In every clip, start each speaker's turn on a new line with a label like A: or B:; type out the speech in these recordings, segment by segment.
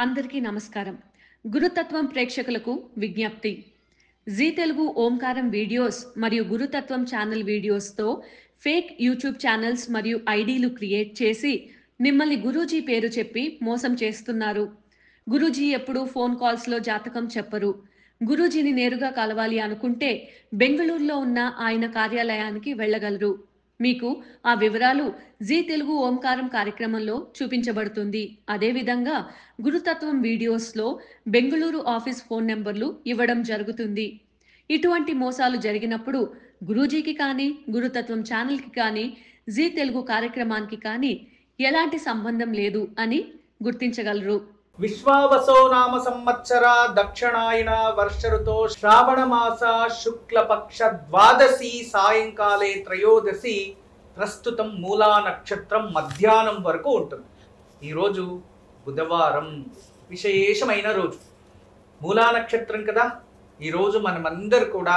A: అందరికీ నమస్కారం. గురుతత్వం ప్రేక్షకులకు విజ్ఞప్తి. జీ తెలుగు ఓంకారం వీడియోస్ మరియు గురుతత్వం ఛానల్ వీడియోస్‌తో ఫేక్ యూట్యూబ్ ఛానల్స్ మరియు ఐడీలు క్రియేట్ చేసి మిమ్మల్ని గురూజీ పేరు చెప్పి మోసం చేస్తున్నారు. గురూజీ ఎప్పుడూ ఫోన్ కాల్స్‌లో జాతకం చెప్పరు. గురూజీని నేరుగా కలవాలి అనుకుంటే బెంగుళూరులో ఉన్న ఆయన కార్యాలయానికి వెళ్ళగలరు. మీకు ఆ వివరాలు జీ తెలుగు ఓంకారం కార్యక్రమంలో చూపించబడుతుంది. అదేవిధంగా గురుతత్వం వీడియోస్‌లో బెంగుళూరు ఆఫీస్ ఫోన్ నంబర్లు ఇవ్వడం జరుగుతుంది. ఇటువంటి మోసాలు జరిగినప్పుడు గురూజీకి కానీ, గురుతత్వం ఛానల్‌కి కానీ, జీ తెలుగు కార్యక్రమానికి కానీ ఎలాంటి సంబంధం లేదు అని గుర్తించగలరు.
B: విశ్వావసో నామ సంవత్సర దక్షిణాయన వర్ష ఋతో శ్రావణ మాస శుక్లపక్ష ద్వాదశి సాయంకాలే త్రయోదశి ప్రస్తుతం మూలా నక్షత్రం మధ్యాహ్నం వరకు ఉంటుంది. ఈరోజు బుధవారం, విశేషమైన రోజు. మూలా నక్షత్రం కదా. ఈరోజు మనమందరూ కూడా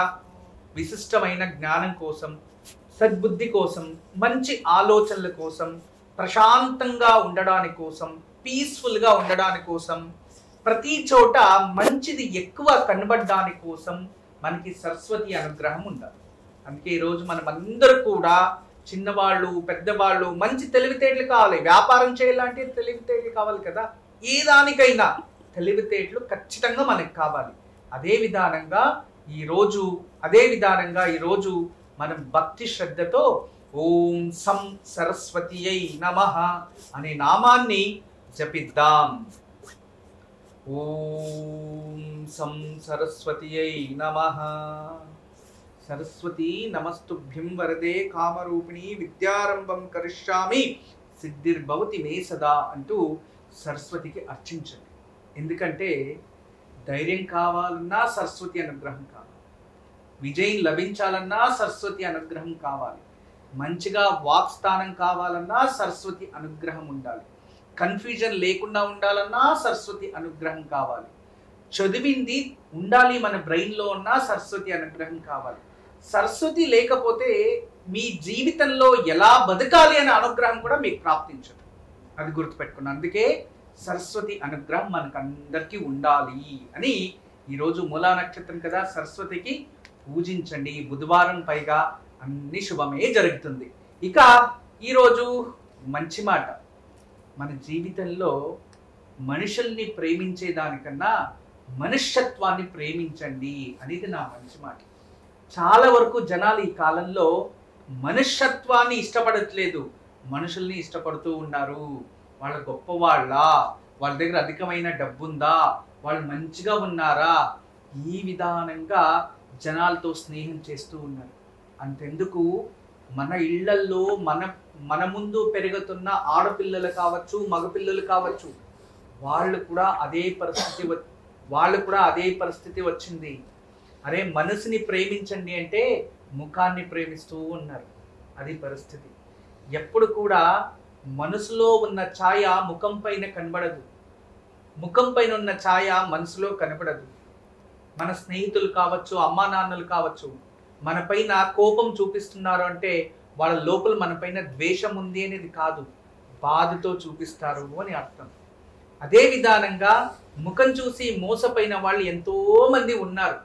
B: విశిష్టమైన జ్ఞానం కోసం, సద్బుద్ధి కోసం, మంచి ఆలోచనల కోసం, ప్రశాంతంగా ఉండడానికి కోసం, పీస్ఫుల్గా ఉండడానికి కోసం, ప్రతి చోట మంచిది ఎక్కువ కనబడడానికి కోసం మనకి సరస్వతి అనుగ్రహం ఉండాలి. అందుకే ఈరోజు మనం అందరూ కూడా చిన్నవాళ్ళు, పెద్దవాళ్ళు మంచి తెలివితేటలు కావాలి. వ్యాపారం చేయాలంటే తెలివితేటలు కావాలి కదా. ఏ దానికైనా తెలివితేటలు ఖచ్చితంగా మనకు కావాలి. అదే విధానంగా ఈరోజు మనం భక్తి శ్రద్ధతో ఓం సం సరస్వతియై నమః అనే నామాన్ని జపిద్దాం. ఓం సం సరస్వతియై నమః. సరస్వతి నమస్తుభ్యం వరదే కామరూపిణి విద్యారంభం కరిష్యామి సిద్ధిర్భవతి మే సదా అంటూ సరస్వతికి అర్చించండి. ఎందుకంటే ధైర్యం కావాలన్నా సరస్వతి అనుగ్రహం కావాలి, విజయం లభించాలన్నా సరస్వతి అనుగ్రహం కావాలి, మంచిగా వాక్స్థానం కావాలన్నా సరస్వతి అనుగ్రహం ఉండాలి, కన్ఫ్యూజన్ లేకుండా ఉండాలన్నా సరస్వతి అనుగ్రహం కావాలి, చదివింది ఉండాలి మన బ్రెయిన్లో ఉన్న సరస్వతి అనుగ్రహం కావాలి. సరస్వతి లేకపోతే మీ జీవితంలో ఎలా బతకాలి అనే అనుగ్రహం కూడా మీకు ప్రాప్తించదు. అది గుర్తుపెట్టుకున్నాను. అందుకే సరస్వతి అనుగ్రహం మనకందరికీ ఉండాలి అని ఈరోజు మూలా నక్షత్రం కదా, సరస్వతికి పూజించండి. బుధవారం పైగా అన్ని శుభమే జరుగుతుంది. ఇక ఈరోజు మంచి మాట, మన జీవితంలో మనుషుల్ని ప్రేమించే దానికన్నా మనుష్యత్వాన్ని ప్రేమించండి అనేది నా మంచి మాట. చాలా వరకు జనాలు ఈ కాలంలో మనుష్యత్వాన్ని ఇష్టపడట్లేదు, మనుషుల్ని ఇష్టపడుతూ ఉన్నారు. వాళ్ళ గొప్పవాళ్ళ, వాళ్ళ దగ్గర అధికమైన డబ్బుందా, వాళ్ళు మంచిగా ఉన్నారా, ఈ విధానంగా జనాలతో స్నేహం చేస్తూ ఉన్నారు. అంతెందుకు, మన ఇళ్లల్లో మన ముందు పెరుగుతున్న ఆడపిల్లలు కావచ్చు, మగపిల్లలు కావచ్చు, వాళ్ళు కూడా అదే పరిస్థితి వచ్చింది. అరే మనసుని ప్రేమించండి అంటే ముఖాన్ని ప్రేమిస్తూ ఉన్నారు. అది పరిస్థితి. ఎప్పుడు కూడా మనసులో ఉన్న ఛాయ ముఖం పైన కనబడదు, ముఖం పైన ఉన్న ఛాయ మనసులో కనబడదు. మన స్నేహితులు కావచ్చు, అమ్మా నాన్నలు కావచ్చు, మన పైన కోపం చూపిస్తున్నారు అంటే వాళ్ళ లోపల మన పైన ద్వేషం ఉంది అనేది కాదు, బాధతో చూపిస్తారు అని అర్థం. అదే విధానంగా ముఖం చూసి మోసపోయిన వాళ్ళు ఎంతో మంది ఉన్నారు.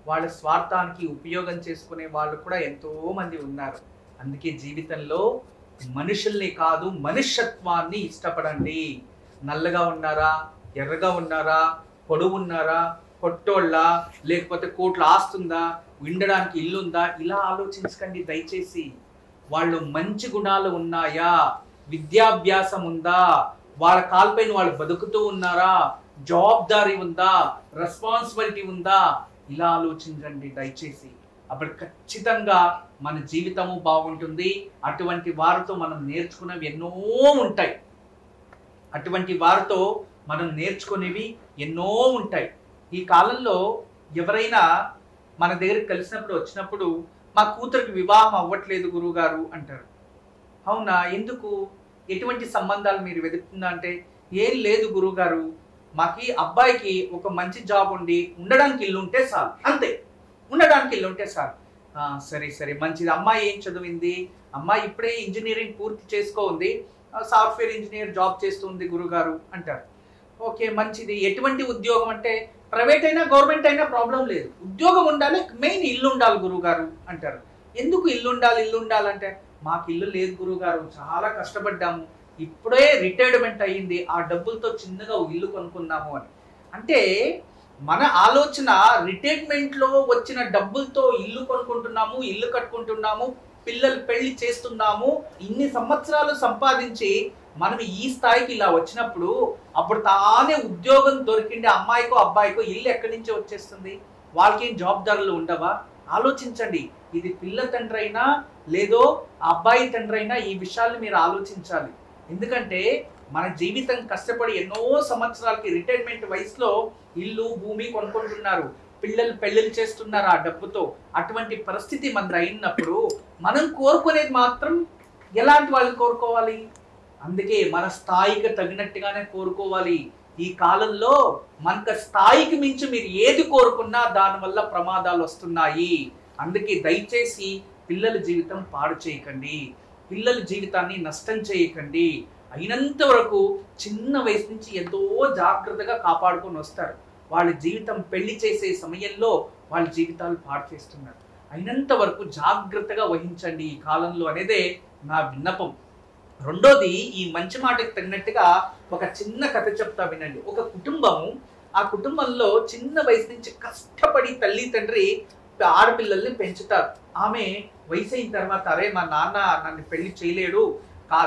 B: వాళ్ళ స్వార్థానికి ఉపయోగం చేసుకునే వాళ్ళు కూడా ఎంతో మంది ఉన్నారు. అందుకే జీవితంలో మనుషుల్ని కాదు మనుష్యత్వాన్ని ఇష్టపడండి. నల్లగా ఉన్నారా, ఎర్రగా ఉన్నారా, పొడవు ఉన్నారా, పొట్టోళ్ళ, లేకపోతే కోట్ల ఆస్తుందా, ఉండడానికి ఇల్లుందా, ఇలా ఆలోచించకండి దయచేసి. వాళ్ళు మంచి గుణాలు ఉన్నాయా, విద్యాభ్యాసం ఉందా, వాళ్ళ కాల్పైన వాళ్ళు బతుకుతూ ఉన్నారా, జవాబుదారీ ఉందా, రెస్పాన్సిబిలిటీ ఉందా, ఇలా ఆలోచించండి దయచేసి. అప్పుడు ఖచ్చితంగా మన జీవితము బాగుంటుంది. అటువంటి వారితో మనం నేర్చుకునేవి ఎన్నో ఉంటాయి. ఈ కాలంలో ఎవరైనా మన దగ్గరికి వచ్చినప్పుడు మా కూతురికి వివాహం అవ్వట్లేదు గురువుగారు అంటారు. అవునా, ఎందుకు, ఎటువంటి సంబంధాలు మీరు వెతుకుతుందా అంటే, ఏం లేదు గురువుగారు, మాకి అబ్బాయికి ఒక మంచి జాబ్ ఉండి ఉండడానికి ఇల్లు ఉంటే చాలు, అంతే, ఉండడానికి ఇల్లు ఉంటే చాలు. సరే మంచిది. అమ్మాయి ఏం చదివింది? అమ్మాయి ఇప్పుడే ఇంజనీరింగ్ పూర్తి చేసుకోంది, సాఫ్ట్వేర్ ఇంజనీర్ జాబ్ చేస్తుంది గురుగారు అంటారు. ఓకే, మంచిది. ఎటువంటి ఉద్యోగం అంటే ప్రైవేట్ అయినా గవర్నమెంట్ అయినా ప్రాబ్లం లేదు, ఉద్యోగం ఉండాలి, మెయిన్ ఇల్లు ఉండాలి గురువుగారు అంటారు. ఎందుకు ఇల్లు ఉండాలి ఇల్లు ఉండాలంటే, మాకు ఇల్లు లేదు గురువుగారు, చాలా కష్టపడ్డాము, ఇప్పుడే రిటైర్మెంట్ అయ్యింది, ఆ డబ్బులతో చిన్నగా ఒక ఇల్లు కొనుక్కున్నాము అని. అంటే మన ఆలోచన రిటైర్మెంట్లో వచ్చిన డబ్బులతో ఇల్లు కొనుక్కుంటున్నాము, ఇల్లు కట్టుకుంటున్నాము, పిల్లలు పెళ్లి చేస్తున్నాము, ఇన్ని సంవత్సరాలు సంపాదించి మనం ఈ స్థాయికి ఇలా వచ్చినప్పుడు అప్పుడు తానే ఉద్యోగం దొరికిండే అమ్మాయికో అబ్బాయికో ఇల్లు ఎక్కడి నుంచి వచ్చేస్తుంది? వాళ్ళకి ఏం జవాబుదారులు ఉండవా? ఆలోచించండి. ఇది పిల్ల తండ్రి అయినా లేదో అబ్బాయి తండ్రి అయినా ఈ విషయాన్ని మీరు ఆలోచించాలి. ఎందుకంటే మన జీవితం కష్టపడి ఎన్నో సంవత్సరాలకి రిటైర్మెంట్ వయసులో ఇల్లు భూమి కొనుక్కుంటున్నారు, పిల్లలు పెళ్ళిళ్ళు చేస్తున్నారు ఆ డబ్బుతో. అటువంటి పరిస్థితి మనది అయినప్పుడు మనం కోరుకునేది మాత్రం ఎలాంటి వాళ్ళని కోరుకోవాలి? అందుకే మన స్థాయికి తగినట్టుగానే కోరుకోవాలి. ఈ కాలంలో మనకు స్థాయికి మించి మీరు ఏది కోరుకున్నా దానివల్ల ప్రమాదాలు వస్తున్నాయి. అందుకే దయచేసి పిల్లల జీవితం పాడు చేయకండి, పిల్లల జీవితాన్ని నష్టం చేయకండి. అయినంత వరకు చిన్న వయసు నుంచి ఎంతో జాగ్రత్తగా కాపాడుకొని వస్తారు. వాళ్ళ జీవితం పెళ్లి చేసే సమయంలో వాళ్ళ జీవితాలు పాడు చేస్తున్నారు. అయినంత వరకు జాగ్రత్తగా వహించండి ఈ కాలంలో అనేదే నా విన్నపం. రెండోది, ఈ మంచి మాటకి తగినట్టుగా ఒక చిన్న కథ చెప్తా వినండి. ఒక కుటుంబము, ఆ కుటుంబంలో చిన్న వయసు నుంచి కష్టపడి తల్లి తండ్రి ఆడపిల్లల్ని పెంచుతారు. ఆమె వయసు అయిన తర్వాత, అరే మా నాన్న నన్ను పెళ్లి చేయలేడు,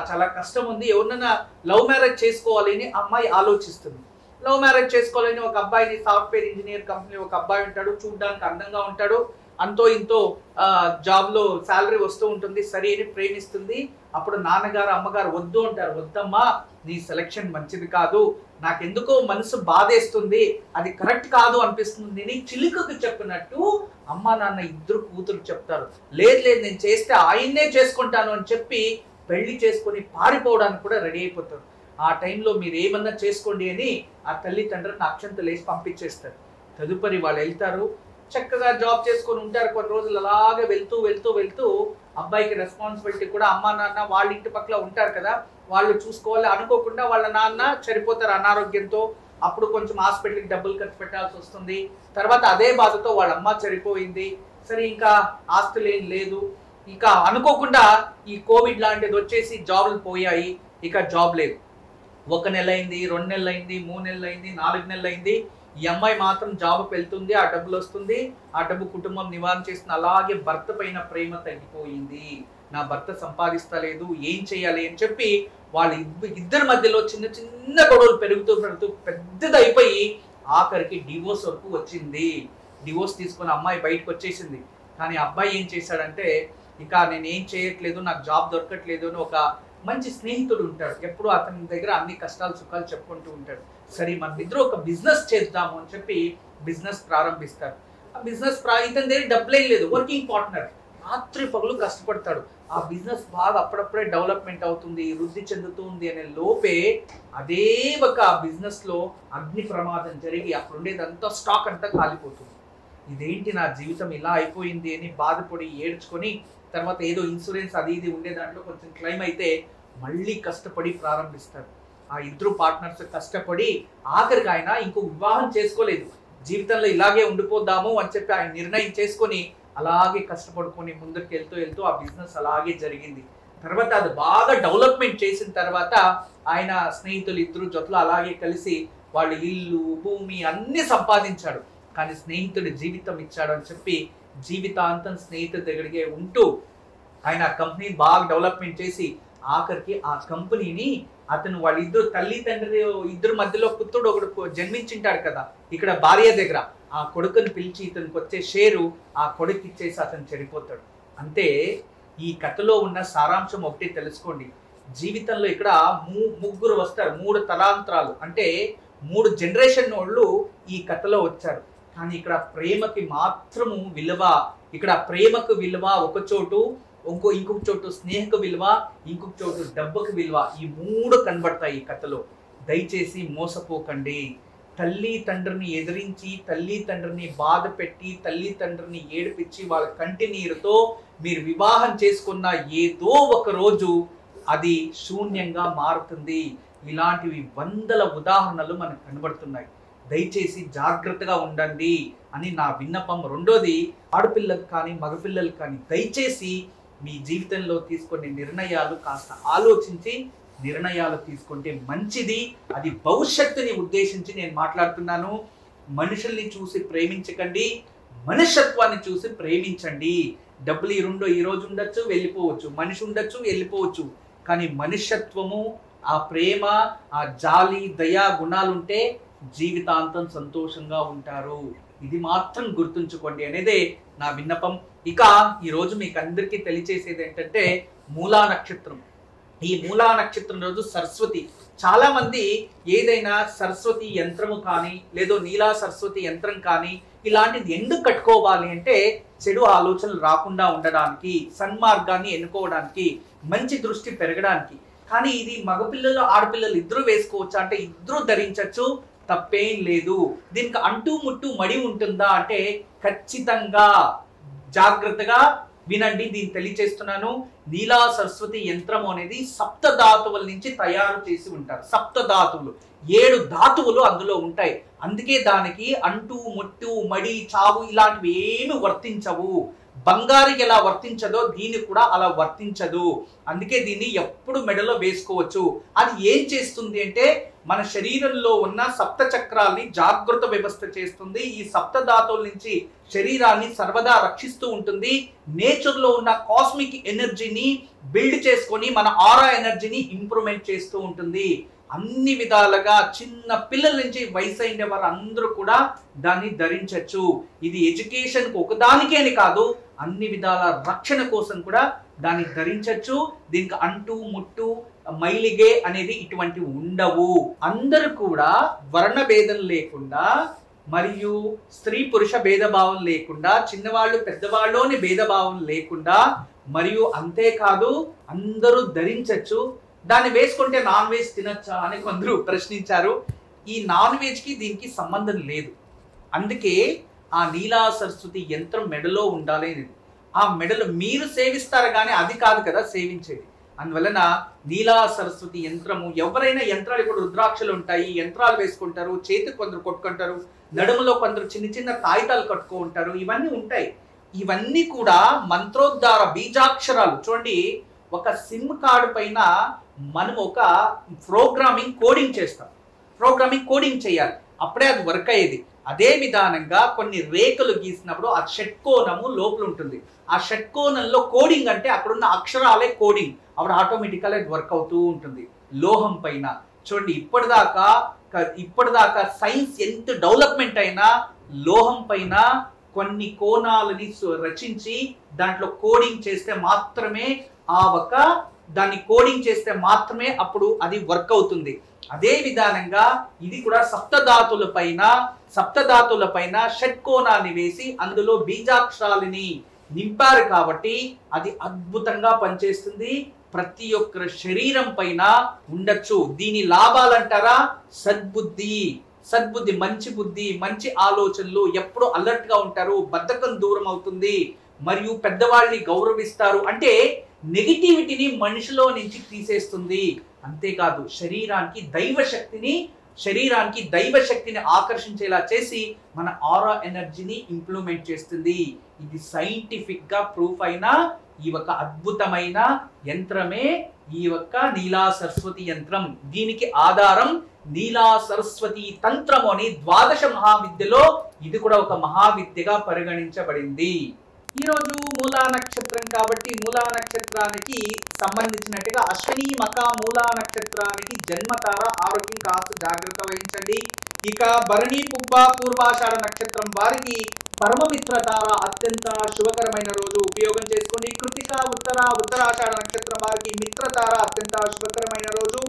B: చాలా కష్టం ఉంది, ఎవరినైనా లవ్ మ్యారేజ్ చేసుకోవాలి అని అమ్మాయి ఆలోచిస్తుంది. లవ్ మ్యారేజ్ చేసుకోవాలని ఒక అబ్బాయిని, సాఫ్ట్వేర్ ఇంజనీర్ కంపెనీ ఒక అబ్బాయి ఉంటాడు, చూడడానికి అందంగా ఉంటాడు, అంతో ఇంతో జాబ్లో శాలరీ వస్తూ ఉంటుంది, సరే అని ప్రేమిస్తుంది. అప్పుడు నాన్నగారు అమ్మగారు వద్దు అంటారు. వద్దమ్మా, నీ సెలక్షన్ మంచిది కాదు, నాకెందుకో మనసు బాధేస్తుంది, అది కరెక్ట్ కాదు అనిపిస్తుంది అని చిలుకకు చెప్పినట్టు అమ్మ నాన్న ఇద్దరు కూతురు చెప్తారు. లేదు లేదు, నేను చేస్తే ఆయన్నే చేసుకుంటాను అని చెప్పి పెళ్లి చేసుకొని పారిపోవడానికి కూడా రెడీ అయిపోతారు. ఆ టైంలో మీరు ఏమన్నా చేసుకోండి అని ఆ తల్లిదండ్రులను అక్షంతలు వేసి పంపించేస్తారు. తదుపరి వాళ్ళు వెళ్తారు, చక్కగా జాబ్ చేసుకొని ఉంటారు. కొన్ని రోజులు అలాగే వెళ్తూ వెళ్తూ వెళ్తూ అబ్బాయికి రెస్పాన్సిబిలిటీ కూడా అమ్మా నాన్న వాళ్ళ ఇంటి పక్కల ఉంటారు కదా, వాళ్ళు చూసుకోవాలి. అనుకోకుండా వాళ్ళ నాన్న చనిపోతారు అనారోగ్యంతో. అప్పుడు కొంచెం హాస్పిటల్కి డబ్బులు ఖర్చు పెట్టాల్సి వస్తుంది. తర్వాత అదే బాధతో వాళ్ళ అమ్మ చనిపోయింది. సరే, ఇంకా ఆస్తులు ఏం లేదు. ఇక అనుకోకుండా ఈ కోవిడ్ లాంటిది వచ్చేసి జాబులు పోయాయి, ఇక జాబ్ లేదు. 1 నెల అయింది, 2 నెలలు అయింది, 3 నెలలు అయింది, 4 నెలలు అయింది. ఈ అమ్మాయి మాత్రం జాబ్కి వెళ్తుంది, ఆ డబ్బులు వస్తుంది, ఆ డబ్బు కుటుంబం నివారణ చేస్తుంది. అలాగే భర్త పైన ప్రేమ తగ్గిపోయింది. నా భర్త సంపాదిస్తలేదు, ఏం చేయాలి అని చెప్పి వాళ్ళ ఇద్దరి మధ్యలో చిన్న చిన్న గొడవలు పెరుగుతూ పెరుగుతూ పెద్దదైపోయి ఆఖరికి డివోర్స్ వరకు వచ్చింది. డివోర్స్ తీసుకుని అమ్మాయి బయటకు వచ్చేసింది. కానీ అబ్బాయి ఏం చేశాడంటే, ఇక నేను ఏం చేయట్లేదు, నాకు జాబ్ దొరకట్లేదు అని ఒక మంచి స్నేహితుడు ఉంటాడు, ఎప్పుడు అతని దగ్గర అన్ని కష్టాలు సుఖాలు చెప్పుకుంటూ ఉంటాడు. సరే, మన ఇద్దరు ఒక బిజినెస్ చేద్దాము అని చెప్పి బిజినెస్ ప్రారంభిస్తారు. ఆ బిజినెస్ ఇతని దగ్గర డబ్బులేం లేదు, వర్కింగ్ పార్ట్నర్, రాత్రి పగలు కష్టపడతాడు. ఆ బిజినెస్ బాగా అప్పుడప్పుడే డెవలప్మెంట్ అవుతుంది, వృద్ధి చెందుతుంది అనే లోపే అదే ఒక బిజినెస్ లో అగ్ని ప్రమాదం జరిగి అప్పుడు ఉండేదంతా స్టాక్ అంతా కాలిపోతుంది. ఇదేంటి నా జీవితం ఇలా అయిపోయింది అని బాధపడి ఏడ్చుకొని, తర్వాత ఏదో ఇన్సూరెన్స్ అది ఇది ఉండే దాంట్లో కొంచెం క్లెయిమ్ అయితే మళ్ళీ కష్టపడి ప్రారంభిస్తారు. ఆ ఇద్దరు పార్ట్నర్స్ కష్టపడి ఆఖరికి ఆయన ఇంకో వివాహం చేసుకోలేదు, జీవితంలో ఇలాగే ఉండిపోద్దాము అని చెప్పి ఆయన నిర్ణయం చేసుకొని అలాగే కష్టపడుకొని ముందుకు వెళ్తూ వెళ్తూ ఆ బిజినెస్ అలాగే జరిగింది. తర్వాత అది బాగా డెవలప్మెంట్ చేసిన తర్వాత ఆయన స్నేహితులు ఇద్దరు జతలు అలాగే కలిసి వాళ్ళు ఇల్లు భూమి అన్ని సంపాదించాడు. కానీ స్నేహితుడు జీవితం ఇచ్చాడు అని చెప్పి జీవితాంతం స్నేహితుడి దగ్గరికి ఉంటూ ఆయన ఆ కంపెనీని బాగా డెవలప్మెంట్ చేసి ఆఖరికి ఆ కంపెనీని అతను వాళ్ళిద్దరు తల్లి తండ్రి ఇద్దరు మధ్యలో పుత్రుడు ఒకడు జన్మించింటాడు కదా ఇక్కడ భార్య దగ్గర, ఆ కొడుకుని పిలిచి ఇతనికి వచ్చే షేరు ఆ కొడుకు ఇచ్చేసి అతను చనిపోతాడు. అంటే ఈ కథలో ఉన్న సారాంశం ఒకటి తెలుసుకోండి. జీవితంలో ఇక్కడ ముగ్గురు వస్తారు, 3 తలాంతరాలు అంటే 3 జనరేషన్ వాళ్ళు ఈ కథలో వచ్చారు. కానీ ఇక్కడ ప్రేమకి మాత్రము విలువ, ఇక్కడ ప్రేమకు విలువ ఒక చోటు, ఇంకొక చోటు స్నేహకు విలువ, ఇంకొక చోటు డబ్బుకు విలువ, ఈ 3 కనబడతాయి ఈ కథలో. దయచేసి మోసపోకండి. తల్లి తండ్రిని ఎదిరించి, తల్లి తండ్రిని బాధ పెట్టి, తల్లి తండ్రిని ఏడిపించి వాళ్ళ కంటి నీరుతో మీరు వివాహం చేసుకున్న ఏదో ఒక రోజు అది శూన్యంగా మారుతుంది. ఇలాంటివి వందల ఉదాహరణలు మనకు కనబడుతున్నాయి. దయచేసి జాగ్రత్తగా ఉండండి అని నా విన్నపం. రెండోది, ఆడపిల్లలకు కానీ మగపిల్లలకు కానీ దయచేసి మీ జీవితంలో తీసుకునే నిర్ణయాలు కాస్త ఆలోచించి నిర్ణయాలు తీసుకుంటే మంచిది. అది భవిష్యత్తుని ఉద్దేశించి నేను మాట్లాడుతున్నాను. మనుషుల్ని చూసి ప్రేమించకండి, మనుష్యత్వాన్ని చూసి ప్రేమించండి. డబ్బులు ఈ రోజు ఉండొచ్చు, వెళ్ళిపోవచ్చు, మనిషి ఉండొచ్చు, వెళ్ళిపోవచ్చు, కానీ మనుష్యత్వము, ఆ ప్రేమ, ఆ జాలి, దయా గుణాలుంటే జీవితాంతం సంతోషంగా ఉంటారు. ఇది మాత్రం గుర్తుంచుకోండి అనేదే నా విన్నపం. ఇక ఈరోజు మీకు అందరికీ తెలియచేసేది ఏంటంటే మూలా నక్షత్రం. ఈ మూలా నక్షత్రం రోజు సరస్వతి. చాలా మంది ఏదైనా సరస్వతి యంత్రము కానీ లేదో నీలా సరస్వతి యంత్రం కానీ ఇలాంటిది ఎందుకు కట్టుకోవాలి అంటే చెడు ఆలోచనలు రాకుండా ఉండడానికి, సన్మార్గాన్ని ఎన్నుకోవడానికి, మంచి దృష్టి పెరగడానికి. కానీ ఇది మగపిల్లలు ఆడపిల్లలు ఇద్దరు వేసుకోవచ్చా అంటే ఇద్దరు ధరించవచ్చు, తప్పేం లేదు. దీనికి అంటూ ముట్టు మడి ఉంటుందా అంటే ఖచ్చితంగా. జాగ్రత్తగా వినండి, దీన్ని తెలియచేస్తున్నాను. నీలా సరస్వతి యంత్రం అనేది సప్తధాతువుల నుంచి తయారు చేసి ఉంటారు. సప్తధాతువులు, 7 ధాతువులు అందులో ఉంటాయి. అందుకే దానికి అంటూ ముట్టు మడి చావు ఇలాంటివి ఏమి వర్తించవు. బంగారికి ఎలా వర్తించదో దీనికి కూడా అలా వర్తించదు. అందుకే దీన్ని ఎప్పుడు మెడలో వేసుకోవచ్చు. అది ఏం చేస్తుంది అంటే మన శరీరంలో ఉన్న సప్త చక్రాల్ని జాగృత వ్యవస్థ చేస్తుంది. ఈ సప్తధాతువుల నుంచి శరీరాన్ని సర్వదా రక్షిస్తూ ఉంటుంది. నేచర్లో ఉన్న కాస్మిక్ ఎనర్జీని బిల్డ్ చేసుకొని మన ఆరా ఎనర్జీని ఇంప్రూవ్మెంట్ చేస్తూ ఉంటుంది. అన్ని విధాలుగా చిన్న పిల్లల నుంచి వయసు అయిన వారు అందరూ కూడా దాన్ని ధరించవచ్చు. ఇది ఎడ్యుకేషన్కి ఒకదానికే అని కాదు, అన్ని విధాల రక్షణ కోసం కూడా దాన్ని ధరించవచ్చు. దీనికి అంటూ ముట్టు మైలిగే అనేది ఇటువంటివి ఉండవు. అందరూ కూడా వర్ణ భేదం లేకుండా మరియు స్త్రీ పురుష భేదభావం లేకుండా, చిన్నవాళ్ళు పెద్దవాళ్ళు అని భేదభావం లేకుండా, మరియు అంతేకాదు అందరూ ధరించవచ్చు. దాన్ని వేసుకుంటే నాన్ వెజ్ తినచ్చా అని కొందరు ప్రశ్నించారు. ఈ నాన్ వెజ్కి దీనికి సంబంధం లేదు. అందుకే ఆ నీలా సరస్వతి యంత్రం మెడలో ఉండాలి. ఆ మెడలో మీరు సేవిస్తారు కానీ అది కాదు కదా సేవించేది. అందువలన నీలా సరస్వతి యంత్రము, ఎవరైనా యంత్రాలు, ఇప్పుడు రుద్రాక్షలు ఉంటాయి, యంత్రాలు వేసుకుంటారు, చేతికి కొందరు కొట్టుకుంటారు, నడుములో కొందరు చిన్న చిన్న తాయితాలు కట్టుకుంటారు, ఇవన్నీ ఉంటాయి. ఇవన్నీ కూడా మంత్రోద్ధార బీజాక్షరాలు. చూడండి, ఒక సిమ్ కార్డు పైన మనం ఒక ప్రోగ్రామింగ్ కోడింగ్ చేస్తాం. ప్రోగ్రామింగ్ కోడింగ్ చేయాలి, అప్పుడే అది వర్క్ అయ్యేది. అదే విధానంగా కొన్ని రేఖలు గీసినప్పుడు ఆ షట్కోణము లోపల ఉంటుంది. ఆ షట్కోణంలో కోడింగ్ అంటే అక్కడున్న అక్షరాలే కోడింగ్, అప్పుడు ఆటోమేటిక్గా అది వర్క్ అవుతూ ఉంటుంది. లోహం పైన చూడండి, ఇప్పటిదాకా సైన్స్ ఎంత డెవలప్మెంట్ అయినా లోహం పైన కొన్ని కోణాలని రచించి దాంట్లో కోడింగ్ చేస్తే మాత్రమే దాన్ని కోడింగ్ చేస్తే మాత్రమే అప్పుడు అది వర్క్ అవుతుంది. అదే విధానంగా ఇది కూడా సప్తధాతుల పైన షట్కోణాన్ని వేసి అందులో బీజాక్షరాలని నింపారు కాబట్టి అది అద్భుతంగా పనిచేస్తుంది. ప్రతి ఒక్క శరీరం పైన ఉండొచ్చు. దీని లాభాలంటారా, సద్బుద్ధి, మంచి బుద్ధి, మంచి ఆలోచనలు, ఎప్పుడు అలర్ట్ గా ఉంటారు, బద్ధకం దూరం అవుతుంది, మరియు పెద్దవాళ్ళని గౌరవిస్తారు. అంటే నెగిటివిటీని మనిషిలో నుంచి తీసేస్తుంది. అంతేకాదు శరీరానికి దైవ శక్తిని ఆకర్షించేలా చేసి మన ఆరా ఎనర్జీని ఇంప్లిమెంట్ చేస్తుంది. ఇది సైంటిఫిక్ గా ప్రూఫ్ అయిన ఈ ఒక అద్భుతమైన యంత్రమే ఈ యొక్క నీలా సరస్వతి యంత్రం. దీనికి ఆధారం నీలా సరస్వతి తంత్రము అని ద్వాదశ మహావిద్యలో ఇది కూడా ఒక మహావిద్యగా పరిగణించబడింది. ఈరోజు మూలా నక్షత్రం కాబట్టి మూలా నక్షత్రానికి సంబంధించినట్టుగా అశ్విని మక మూలా నక్షత్రానికి జన్మతార ఆరోగ్యం కాస్త జాగ్రత్త వహించండి. ఇక భరణి పుబ్బ పూర్వాషాఢ నక్షత్రం వారికి పరమమిత్ర తార అత్యంత శుభకరమైన రోజు, ఉపయోగం చేసుకోండి. కృతిక ఉత్తరాషాఢ నక్షత్రం వారికి మిత్రతార అత్యంత శుభకరమైన రోజు,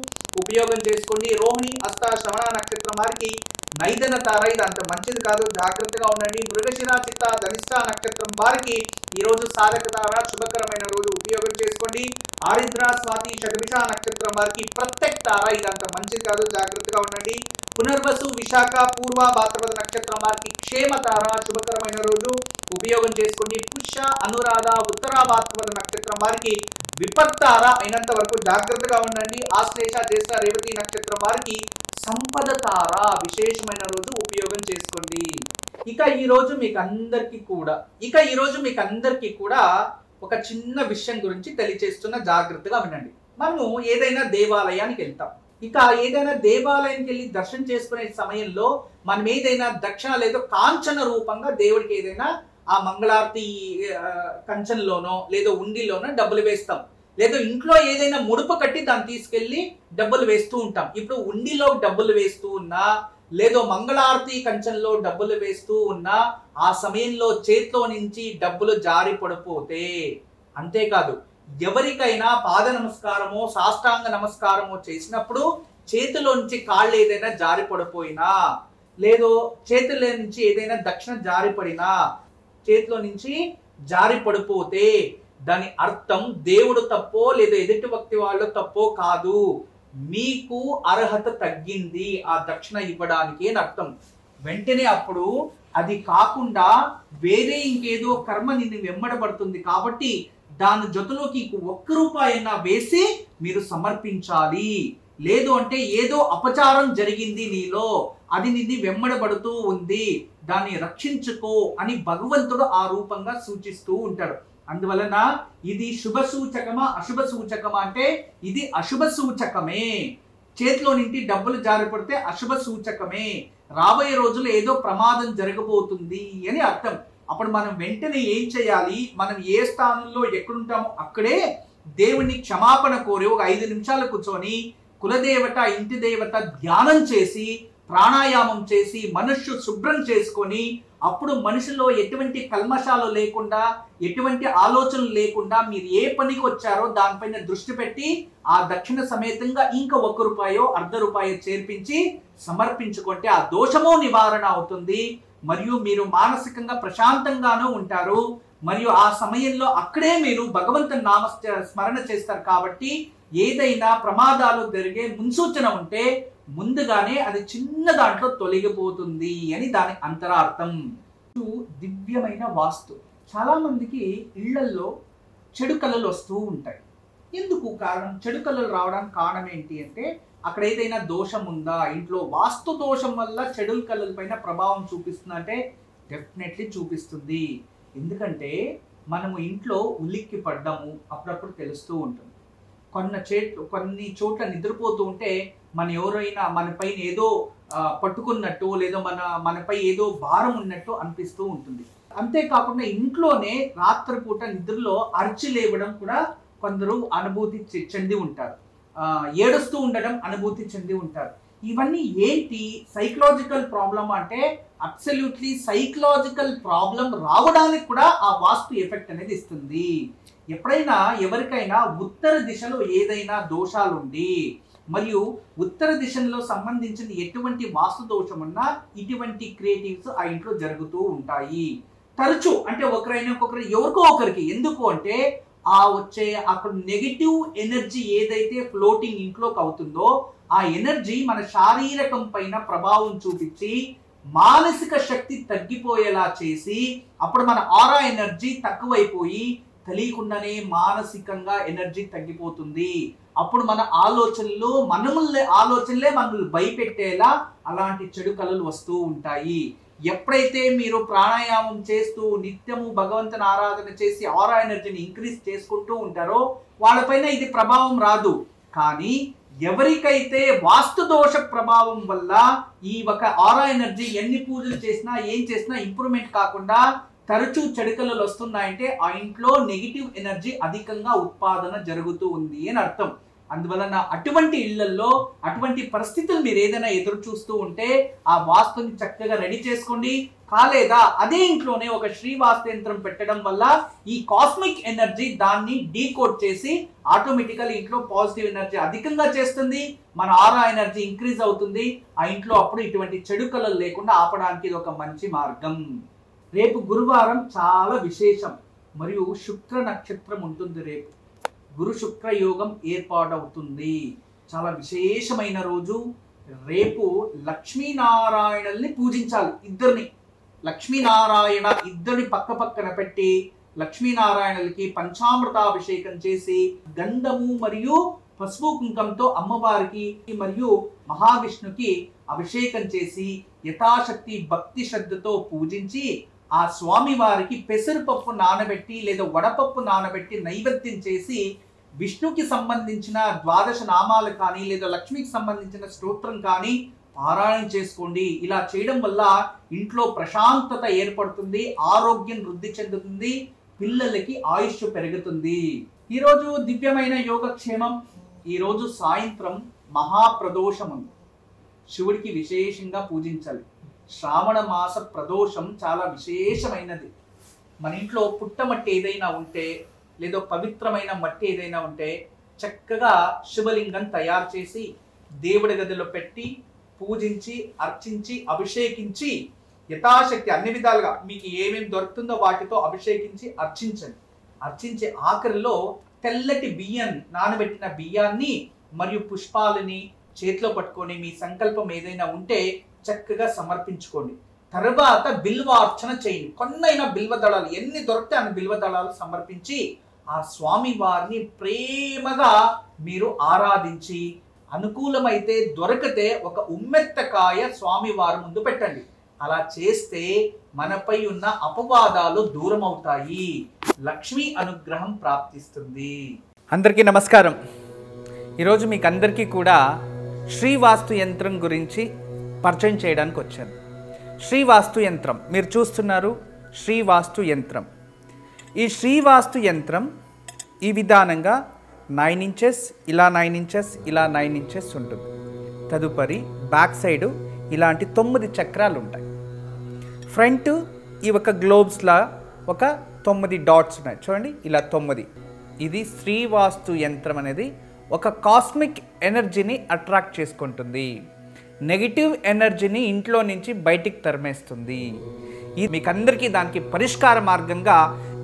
B: ఉపయోగం చేసుకోండి. రోహిణి హస్త శ్రవణ నక్షత్రం వారికి నైదన తార, ఇది అంత మంచిది కాదు, జాగ్రత్తగా ఉండండి. మృగశిర చిత్త ధనిష్ట నక్షత్రం వారికి ఈ రోజు సాధక తార శుభకరమైన రోజు, ఉపయోగం చేసుకోండి. ఆరిద్ర స్వాతి శతభిష నక్షత్రం వారికి ప్రత్యక్ తార, ఇది అంత మంచిది కాదు, జాగ్రత్తగా ఉండండి. పునర్వసు విశాఖ పూర్వ భాద్రపద నక్షత్రం వారికి క్షేమ తార శుభకరమైన రోజు, ఉపయోగం చేసుకోండి. పుష్య అనురాధ ఉత్తర భాద్రపద నక్షత్రం నక్షత్రం వారికి విపత్తార అయినంత వరకు జాగ్రత్తగా ఉండండి. ఆశ్లేష జ్యేష్ఠ రేవతి నక్షత్రం వారికి సంపద తార విశేషమైన రోజు, ఉపయోగం చేసుకోండి. ఇక ఈ రోజు మీకు అందరికీ కూడా ఒక చిన్న విషయం గురించి తెలియచేస్తున్న, జాగ్రత్తగా వినండి. మనము ఏదైనా దేవాలయానికి వెళ్తాం. ఇక ఏదైనా దేవాలయానికి వెళ్ళి దర్శనం చేసుకునే సమయంలో మనం ఏదైనా దక్షిణ లేదో కాంచన రూపంగా దేవుడికి ఏదైనా ఆ మంగళారతి కంచంలోనో లేదో ఉండిలోనో డబ్బులు వేస్తాం. లేదో ఇంట్లో ఏదైనా ముడుపు కట్టి దాన్ని తీసుకెళ్లి డబ్బులు వేస్తూ ఉంటాం. ఇప్పుడు ఉండిలో డబ్బులు వేస్తూ ఉన్నా, లేదో మంగళారతి కంచంలో డబ్బులు వేస్తూ ఉన్నా, ఆ సమయంలో చేతిలో నుంచి డబ్బులు జారి పడిపోతే, అంతేకాదు ఎవరికైనా పాద నమస్కారమో సాష్టాంగ నమస్కారమో చేసినప్పుడు చేతిలో నుంచి కాళ్ళు ఏదైనా జారి పడిపోయినా, లేదో చేతిలో నుంచి ఏదైనా దక్షిణ జారి పడినా, చేతిలో నుంచి జారి పడిపోతే దాని అర్థం దేవుడు తప్పో లేదా ఎదుటి వ్యక్తి వాళ్ళు తప్పో కాదు, మీకు అర్హత తగ్గింది ఆ దక్షిణ ఇవ్వడానికి అని అర్థం. వెంటనే అప్పుడు అది కాకుండా వేరే ఇంకేదో కర్మ నిన్ను వెంబడబడుతుంది కాబట్టి దాని జతలోకి 1 రూపాయన్నా వేసి మీరు సమర్పించాలి. లేదు అంటే ఏదో అపచారం జరిగింది నీలో, అది నిన్ను వెంబడబడుతూ ఉంది, దాన్ని రక్షించుకో అని భగవంతుడు ఆ రూపంగా సూచిస్తూ ఉంటాడు. అందువలన ఇది శుభ సూచకమా అశుభ సూచకమా అంటే ఇది అశుభ సూచకమే. చేతిలో నుండి డబ్బులు జారిపడితే అశుభ సూచకమే, రాబోయే రోజుల్లో ఏదో ప్రమాదం జరగబోతుంది అని అర్థం. అప్పుడు మనం వెంటనే ఏం చేయాలి, మనం ఏ స్థానంలో ఎక్కడుంటామో అక్కడే దేవుని క్షమాపణ కోరి ఒక 5 నిమిషాలు కూర్చొని కులదేవత ఇంటి దేవత ధ్యానం చేసి ప్రాణాయామం చేసి మనస్సు శుభ్రం చేసుకొని, అప్పుడు మనిషిలో ఎటువంటి కల్మషాలు లేకుండా ఎటువంటి ఆలోచనలు లేకుండా మీరు ఏ పనికి వచ్చారో దానిపైన దృష్టి పెట్టి ఆ దక్షిణ సమేతంగా ఇంకా 1 రూపాయో ₹1/2 చేర్పించి సమర్పించుకుంటే ఆ దోషమో నివారణ అవుతుంది. మరియు మీరు మానసికంగా ప్రశాంతంగానూ ఉంటారు. మరియు ఆ సమయంలో అక్కడే మీరు భగవంతుని నామ స్మరణ చేస్తారు కాబట్టి ఏదైనా ప్రమాదాలు జరిగే మున్సూచన ఉంటే ముందుగానే అది చిన్న దాంట్లో తొలగిపోతుంది అని దాని అంతరార్థం. దివ్యమైన వాస్తు. చాలా మందికి ఇళ్లల్లో చెడు కళలు వస్తూ ఉంటాయి. ఎందుకు కారణం? చెడు కళలు రావడానికి కారణం ఏంటి అంటే అక్కడ ఏదైనా దోషం ఉందా, ఇంట్లో వాస్తు దోషం వల్ల చెడు కళల పైన ప్రభావం చూపిస్తుందా అంటే డెఫినెట్లీ చూపిస్తుంది. ఎందుకంటే మనము ఇంట్లో ఉలిక్కి పడ్డాము అప్పుడప్పుడు తెలుస్తూ ఉంటుంది. కొన్ని చోట్ల నిద్రపోతూ ఉంటే ఎవరైనా మన పైన ఏదో పట్టుకున్నట్టు లేదా మనపై ఏదో భారం ఉన్నట్టు అనిపిస్తూ ఉంటుంది. అంతేకాకుండా ఇంట్లోనే రాత్రిపూట నిద్రలో అరిచి లేవడం కూడా కొందరు అనుభూతి చెంది ఉంటారు. ఏడుస్తూ ఉండడం అనుభూతి చెంది ఉంటారు. ఇవన్నీ ఏంటి? సైకలాజికల్ ప్రాబ్లం అంటే అబ్సల్యూట్లీ సైకలాజికల్ ప్రాబ్లం రావడానికి కూడా ఆ వాస్తు ఎఫెక్ట్ అనేది ఇస్తుంది. ఎప్పుడైనా ఎవరికైనా ఉత్తర దిశలో ఏదైనా దోషాలుండి మరియు ఉత్తర దిశలో సంబంధించిన ఎటువంటి వాస్తు దోషం ఉన్నా ఇటువంటి క్రియేటివ్స్ ఆ ఇంట్లో జరుగుతూ ఉంటాయి. తరచు అంటే ఒకరైనా ఒక్కొక్కరు ఎవరికో ఒకరికి. ఎందుకు అంటే ఆ వచ్చే అక్కడ నెగిటివ్ ఎనర్జీ ఏదైతే ఫ్లోటింగ్ ఇంట్లోకి అవుతుందో ఆ ఎనర్జీ మన శారీరకం పైన ప్రభావం చూపించి మానసిక శక్తి తగ్గిపోయేలా చేసి అప్పుడు మన ఆరా ఎనర్జీ తక్కువైపోయి తెలియకుండానే మానసికంగా ఎనర్జీ తగ్గిపోతుంది. అప్పుడు మన ఆలోచనలే మనల్ని భయపెట్టేలా అలాంటి చెడు కళలు వస్తూ ఉంటాయి. ఎప్పుడైతే మీరు ప్రాణాయామం చేస్తూ నిత్యము భగవంతుని ఆరాధన చేసి ఆరా ఎనర్జీని ఇంక్రీజ్ చేసుకుంటూ ఉంటారో వాళ్ళపైన ఇది ప్రభావం రాదు. కానీ ఎవరికైతే వాస్తు దోష ప్రభావం వల్ల ఈ ఒక ఆరా ఎనర్జీ ఎన్ని పూజలు చేసినా ఏం చేసినా ఇంప్రూవ్మెంట్ కాకుండా తరచూ చెడు కళలు వస్తున్నాయంటే ఆ ఇంట్లో నెగిటివ్ ఎనర్జీ అధికంగా ఉత్పాదన జరుగుతూ ఉంది అని అర్థం. అందువలన అటువంటి ఇళ్లలో అటువంటి పరిస్థితులు మీరు ఏదైనా ఎదురు చూస్తూ ఉంటే ఆ వాస్తుని చక్కగా రెడీ చేసుకోండి. కాలేదా అదే ఇంట్లోనే ఒక శ్రీవాస్తు యంత్రం పెట్టడం వల్ల ఈ కాస్మిక్ ఎనర్జీ దాన్ని డీకోడ్ చేసి ఆటోమేటికల్ ఇంట్లో పాజిటివ్ ఎనర్జీ అధికంగా చేస్తుంది. మన ఆరా ఎనర్జీ ఇంక్రీజ్ అవుతుంది. ఆ ఇంట్లో అప్పుడు ఇటువంటి చెడు కళలు లేకుండా ఆపడానికి ఇది ఒక మంచి మార్గం. రేపు గురువారం చాలా విశేషం మరియు శుక్ర నక్షత్రం ఉంటుంది. రేపు గురు శుక్ర యోగం ఏర్పాటవుతుంది. చాలా విశేషమైన రోజు. రేపు లక్ష్మీనారాయణల్ని పూజించాలి. లక్ష్మీనారాయణ ఇద్దరిని పక్క పక్కన పెట్టి లక్ష్మీనారాయణులకి పంచామృతాభిషేకం చేసి గంధము మరియు పసుపు కుంకంతో అమ్మవారికి మరియు మహావిష్ణుకి అభిషేకం చేసి యథాశక్తి భక్తి శ్రద్ధతో పూజించి ఆ స్వామి వారికి పెసరపప్పు నానబెట్టి లేదా వడపప్పు నానబెట్టి నైవేద్యం చేసి విష్ణుకి సంబంధించిన ద్వాదశ నామాలు కానీ లేదా లక్ష్మికి సంబంధించిన స్తోత్రం కానీ పారాయణం చేసుకోండి. ఇలా చేయడం వల్ల ఇంట్లో ప్రశాంతత ఏర్పడుతుంది, ఆరోగ్యం వృద్ధి చెందుతుంది, పిల్లలకి ఆయుష్ పెరుగుతుంది. ఈరోజు దివ్యమైన యోగక్షేమం. ఈరోజు సాయంత్రం మహాప్రదోషం ఉంది. శివుడికి విశేషంగా పూజించాలి. శ్రావణ మాస ప్రదోషం చాలా విశేషమైనది. మన ఇంట్లో పుట్టమట్టి ఏదైనా ఉంటే లేదా పవిత్రమైన మట్టి ఏదైనా ఉంటే చక్కగా శివలింగం తయారు చేసి దేవుడి గదిలో పెట్టి పూజించి అర్చించి అభిషేకించి యథాశక్తి అన్ని విధాలుగా మీకు ఏమేమి దొరుకుతుందో వాటితో అభిషేకించి అర్చించండి. అర్చించే ఆఖరిలో తెల్లటి బియ్యం నానబెట్టిన బియ్యాన్ని మరియు పుష్పాలని చేతిలో పట్టుకొని మీ సంకల్పం ఏదైనా ఉంటే చక్కగా సమర్పించుకోండి. తర్వాత బిల్వార్చన చేయండి. కొన్నైనా బిల్వ దళాలు ఎన్ని దొరికితే అన్ని బిల్వ దళాలు సమర్పించి ఆ స్వామి వారిని ప్రేమగా మీరు ఆరాధించి అనుకూలమైతే దొరికితే ఒక ఉమ్మెత్తకాయ స్వామి వారి ముందు పెట్టండి. అలా చేస్తే మనపై ఉన్న అపవాదాలు దూరం అవుతాయి, లక్ష్మీ అనుగ్రహం ప్రాప్తిస్తుంది. అందరికీ నమస్కారం. ఈరోజు మీకు అందరికీ కూడా శ్రీవాస్తు యంత్రం గురించి పరిచయం చేయడానికి వచ్చాను. శ్రీవాస్తు యంత్రం మీరు చూస్తున్నారు. శ్రీవాస్తు యంత్రం. ఈ శ్రీవాస్తు యంత్రం ఈ విధానంగా 9 ఇంచెస్, ఇలా 9 ఇంచెస్, ఇలా 9 ఇంచెస్ ఉంటుంది. తదుపరి బ్యాక్ సైడు ఇలాంటి 9 చక్రాలు ఉంటాయి. ఫ్రంట్ ఈ ఒక గ్లోబ్స్లా ఒక 9 డాట్స్ ఉన్నాయి చూడండి, ఇలా 9. ఇది శ్రీవాస్తు యంత్రం అనేది ఒక కాస్మిక్ ఎనర్జీని అట్రాక్ట్ చేసుకుంటుంది. నెగిటివ్ ఎనర్జీని ఇంట్లో నుంచి బయటికి తరిమేస్తుంది. మీకు అందరికీ దానికి పరిష్కార మార్గంగా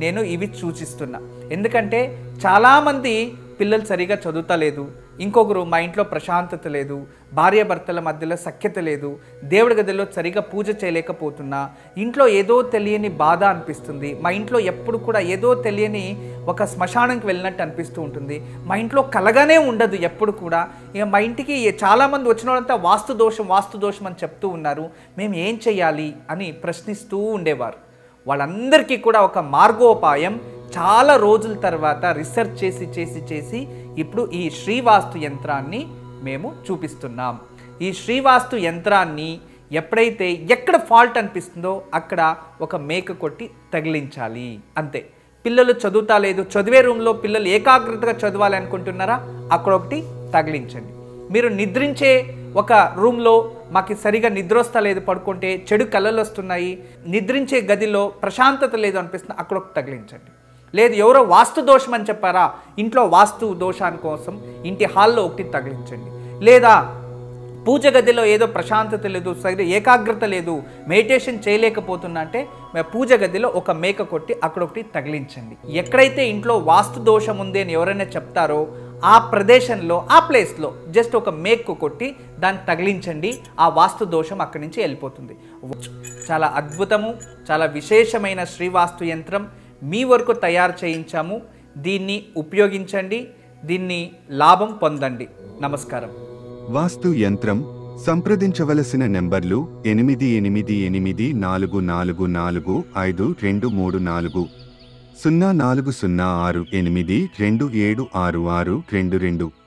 B: నేను ఇవి సూచిస్తున్నా. ఎందుకంటే చాలామంది పిల్లలు సరిగా చదువుతలేదు, ఇంకొకరు మా ఇంట్లో ప్రశాంతత లేదు, భార్యాభర్తల మధ్యలో సఖ్యత లేదు, దేవుడి గదిలో సరిగా పూజ చేయలేకపోతున్నా, ఇంట్లో ఏదో తెలియని బాధ అనిపిస్తుంది, మా ఇంట్లో ఎప్పుడు కూడా ఏదో తెలియని ఒక శ్మశానంకి వెళ్ళినట్టు అనిపిస్తూ ఉంటుంది, మా ఇంట్లో కలగానే ఉండదు ఎప్పుడు కూడా. ఇక మా ఇంటికి చాలామంది వచ్చిన వాళ్ళంతా వాస్తు దోషం అని చెప్తూ ఉన్నారు, మేము ఏం చేయాలి అని ప్రశ్నిస్తూ ఉండేవారు. వాళ్ళందరికీ కూడా ఒక మార్గోపాయం చాలా రోజుల తర్వాత రీసెర్చ్ చేసి ఇప్పుడు ఈ శ్రీవాస్తు యంత్రాన్ని మేము చూపిస్తున్నాం. ఈ శ్రీవాస్తు యంత్రాన్ని ఎప్పుడైతే ఎక్కడ ఫాల్ట్ అనిపిస్తుందో అక్కడ ఒక మేక కొట్టి తగిలించాలి, అంతే. పిల్లలు చదువుతా లేదు, చదివే రూమ్లో పిల్లలు ఏకాగ్రతగా చదవాలి అనుకుంటున్నారా, అక్కడ ఒకటి తగిలించండి. మీరు నిద్రించే ఒక రూమ్లో మాకు సరిగా నిద్ర వస్తలేదు, పడుకుంటే చెడు కళలు వస్తున్నాయి, నిద్రించే గదిలో ప్రశాంతత లేదు అనిపిస్తుంది, అక్కడ ఒకటి తగిలించండి. లేదు ఎవరో వాస్తు దోషం అని చెప్పారా, ఇంట్లో వాస్తు దోషాని కోసం ఇంటి హాల్లో ఒకటి తగిలించండి. లేదా పూజ గదిలో ఏదో ప్రశాంతత లేదు, సరిగ్గా ఏకాగ్రత లేదు, మెడిటేషన్ చేయలేకపోతున్నా అంటే పూజ గదిలో ఒక మేక కొట్టి అక్కడ ఒకటి తగిలించండి. ఎక్కడైతే ఇంట్లో వాస్తు దోషం ఉంది అని ఎవరైనా చెప్తారో ఆ ప్రదేశంలో ఆ ప్లేస్లో జస్ట్ ఒక మేకు కొట్టి దాన్ని తగిలించండి, ఆ వాస్తు దోషం అక్కడి నుంచి వెళ్ళిపోతుంది. చాలా అద్భుతము, చాలా విశేషమైన శ్రీవాస్తు యంత్రం మీ వరకు తయారు చేయించాము. దీన్ని ఉపయోగించండి, దీన్ని లాభం పొందండి. నమస్కారం.
C: వాస్తు యంత్రం సంప్రదించవలసిన నెంబర్లు 8844452344 040682766622.